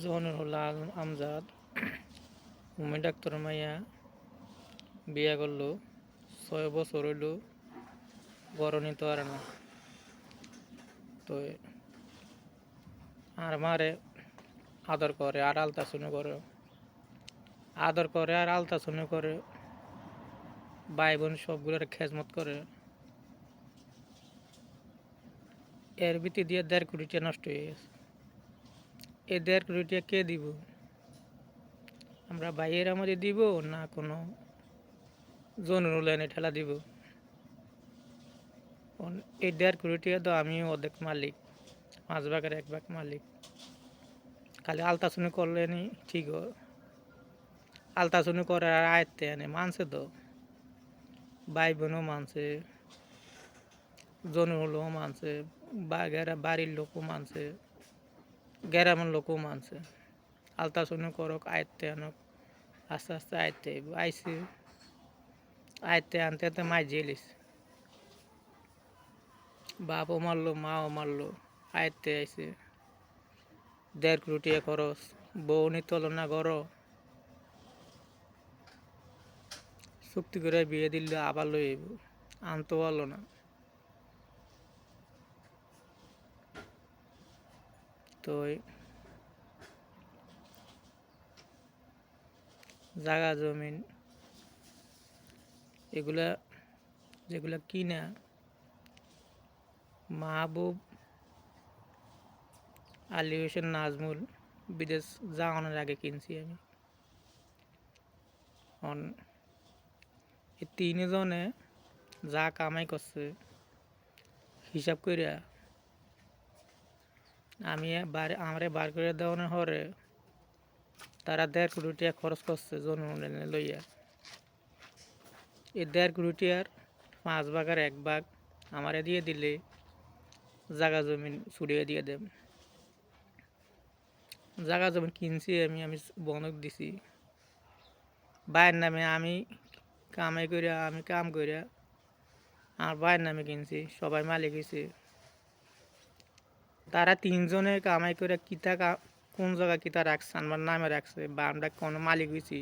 জহুরুল আলম আমজাদ উমে doctor মাইয়া বিয়া করলো 6 বছর হইল গড় নিতে পারে না। তো আর মারে আদর করে আর আলতাশুনি করে, আদর করে আর আলতাশুনি করে, ভাই বোন সবগুলোর খেজমত করে। এর ভিতর দিয়ে 1.5 কোটি টাকা নষ্ট হয়ে গেছে। এই 1.5 কোটি টাকা কে দিব? আমরা ভাইয়ের আমাদের দিব না কোনো জনুর এনে ঠেলা দিব? এই 1.5 কোটি টাকা তো আমিও অর্ধেক মালিক, 5 ভাগের 1 ভাগ মালিক। খালি আলতাশুনি করলে নি ঠিক হয়, আলতাশুনি করে আর আয়ত্তে আনে মানছে তো, ভাই বোনও মানছে, জনুরও মানছে, বাড়ির লোকও মানছে, গ্রামের লোকও মানছে। আলতাশুনি করক আয়ত্তে আনক, আস্তে আস্তে আয়ত্তে আইসি, আয়ত্তে আনতে আনতে মাই জেলিস, বাপও মারলো মাও মারলো, আয়ত্তে আইসে 1.5 কোটি টাকা খরচ, বউ নিতল না ঘর, চুক্তি করে বিয়ে দিল আবার লই আইব, আনতে পারলো না। তো জায়গা জমিন এগুলা যেগুলা কিনা মাহবুব আলী হোসেন নাজমুল বিদেশ যাওয়ানোর আগে কিনছি আমি। এই 3 জনে যা কামাই করছে হিসাব করিয়া আমি আমারে বার করে দেওয়ানোর হরে তারা 1.5 কোটি টাকা খরচ করছে জন্মদিনে লইয়া। এই 1.5 কোটি টাকার 5 ভাগের 1 ভাগ আমারে দিয়ে দিলে জায়গা জমিন ছুড়িয়ে দিয়ে দেব। জায়গা জমিন কিনছি আমি, বন্ধক দিছি ভাইয়ের নামে। আমি কামাই করিয়া, আমি কাম করিয়া আমার ভাইয়ের নামে কিনছি, সবাই মালিক হয়েছে। তারা 3 জনে কামাই করে কোন জায়গা কিতা রাখছে আমার নামে রাখছে বা আমরা কোনো মালিক হয়েছি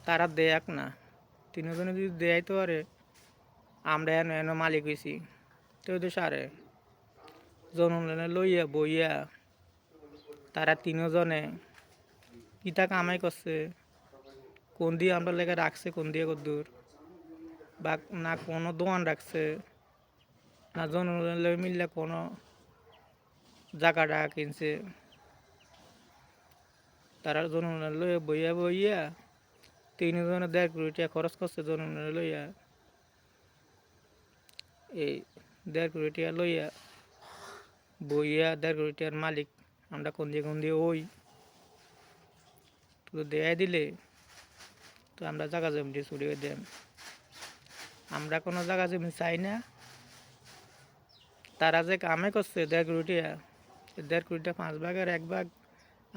তারা দেয়াক না। 3 জনে যদি দেয়াইতে পারে আমরা এনে মালিক হয়েছি তো সারে জনগণে লইয়া বইয়া তারা 3 জনে কিতা কামাই করছে, কোন দিয়ে আমরা লেগে রাখছে, কোন দিয়ে কদ্দূর, বা না কোনো দোকান রাখছে, না জনগণের মিললে কোনো জায়গাটা কিনছে। তারা জনগণের লইয়া বইয়া বইয়া 3 জনে 1.5 কোটি টাকা খরচ করছে জনগণের লইয়া। এই 1.5 কোটি টাকা লইয়া বইয়া 1.5 কোটি টাকার মালিক আমরা কোন দিয়ে ওই তো দেয়াই দিলে তো আমরা জায়গা জমি ছুড়িয়ে দেন। আমরা কোনো জায়গা জমি চাই না। তারা যে কামে করছে 1.5 কোটি টাকা, 1.5 কোটি টাকা 5 ভাগের 1 ভাগ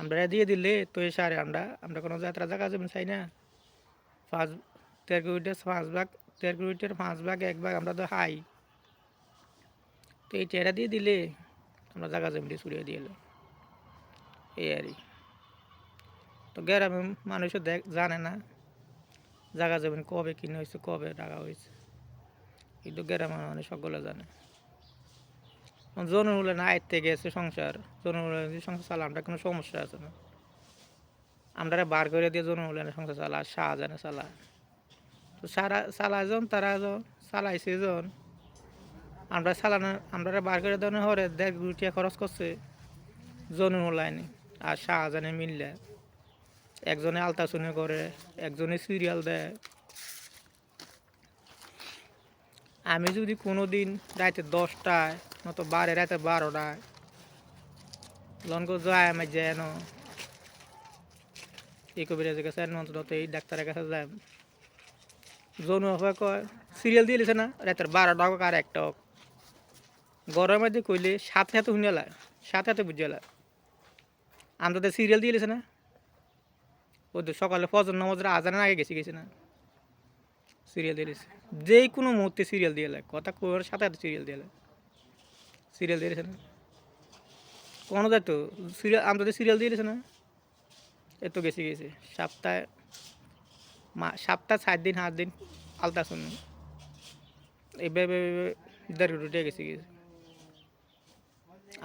আমরা দিয়ে দিলে তো এই সারে আমরা কোনো যাত্রা জায়গা জমি চাই না। 1.5 কোটি টাকা 5 ভাগ, 1.5 কোটি টাকার 5 ভাগ 1 ভাগ আমরা তো হাই, তো এই টেরা দিয়ে দিলে আমরা জায়গা জমি ছুড়িয়ে দিয়ে এলো এই আর। তো গ্রামের মানুষও জানে না জায়গা জমিন কবে কিনে হয়েছে, কবে টাকা হয়েছে, কিন্তু গ্রামের মানুষ সকলে জানে। জন হলে না আয়ত্তে গেছে সংসার, জন হলে সংসার চালা আমরা কোনো সমস্যা আছে না। আমরা বার করে দিয়ে জন হলে সংসার চালা শাহজাহানে চালা। তো চালাজন তারা চালাইছে জন আমরা চালানো, আমরা বার করে দেওয়ার হরে 1.5 কোটি টাকা খরচ করছে জন হলাইনি আর শাহজাহানে মিললে। একজনে আলতাশুনি করে, একজনে সিরিয়াল দেয়। আমি যদি কোনো দিন রাতে 10টায় নয়তো রাতে 12টায় লঙ্ক যায় আমি যেন এই কবিরাজের কাছে নয়তো এই ডাক্তারের কাছে যায়, জনু কয় সিরিয়াল দিয়ে লিছে না রাতের 12টা হোক আর 1টা হোক, গরমের মধ্যে কইলে সাথে সাথে শুনে লায়, সাথে সাথে বুঝে লায়। আমরা তো সিরিয়াল দিয়ে লিছে না, ওই তো সকালে ফজর নামাজের আজানের আগে গেছে না, সিরিয়াল দিয়ে লিছে। যে কোনো মুহূর্তে সিরিয়াল দিয়ে লায়, কথা কোয়ার সাথে সাথে সিরিয়াল দিয়ে লায়, সিরিয়াল দিয়ে লিছে না। কোনো যাইতো সিরিয়াল আমরা তো সিরিয়াল দিয়ে দিয়েছে না এত গেছি গেছি সপ্তাহে সপ্তাহ 7 দিন 8 দিন আলতা শুন এইভাবে দেড় কোটি গেছি গেছি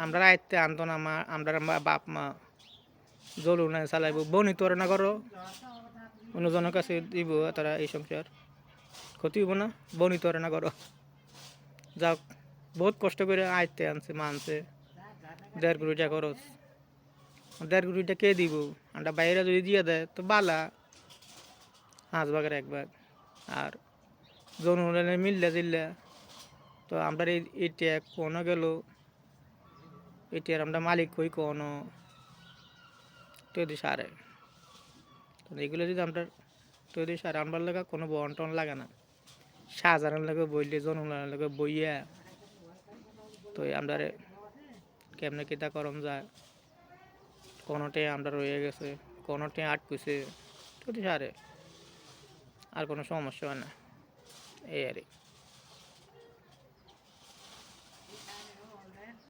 আমরা আয়ত্তে আনতো না আমরা বাপ মা জলু না চালাইব বনি তোর না করো অন্যজনের কাছে দিব তারা এই সংসার ক্ষতি হইব না বনি তোর না করো যাক বহুত কষ্ট করে আয়ত্তে আনছে মানছে 1.5 কোটি টাকা খরচ 1.5 কোটি টাকা কে দিব আমরা বাইরে যদি দিয়ে দেয় তো বালা 5 ভাগের 1 ভাগ আর জনগণের মিললে জিললে তো আমরা এটা কোনো গেল এটার আমরা মালিক হই কোনো তৈরি সারে তো এগুলো যদি আমরা তৈরি সারে আনবার লাগা কোনো বন্টন লাগে না সাজানোর লাগে বইলে জনগণের লাগে বইয়া তো আমরা কেমনে কিতা করম যায় কোনোটাই আমরা রয়ে গেছে কোনোটাই আটকুছে তৈরি সারে আর কোনো সমস্যা হয় না এই আর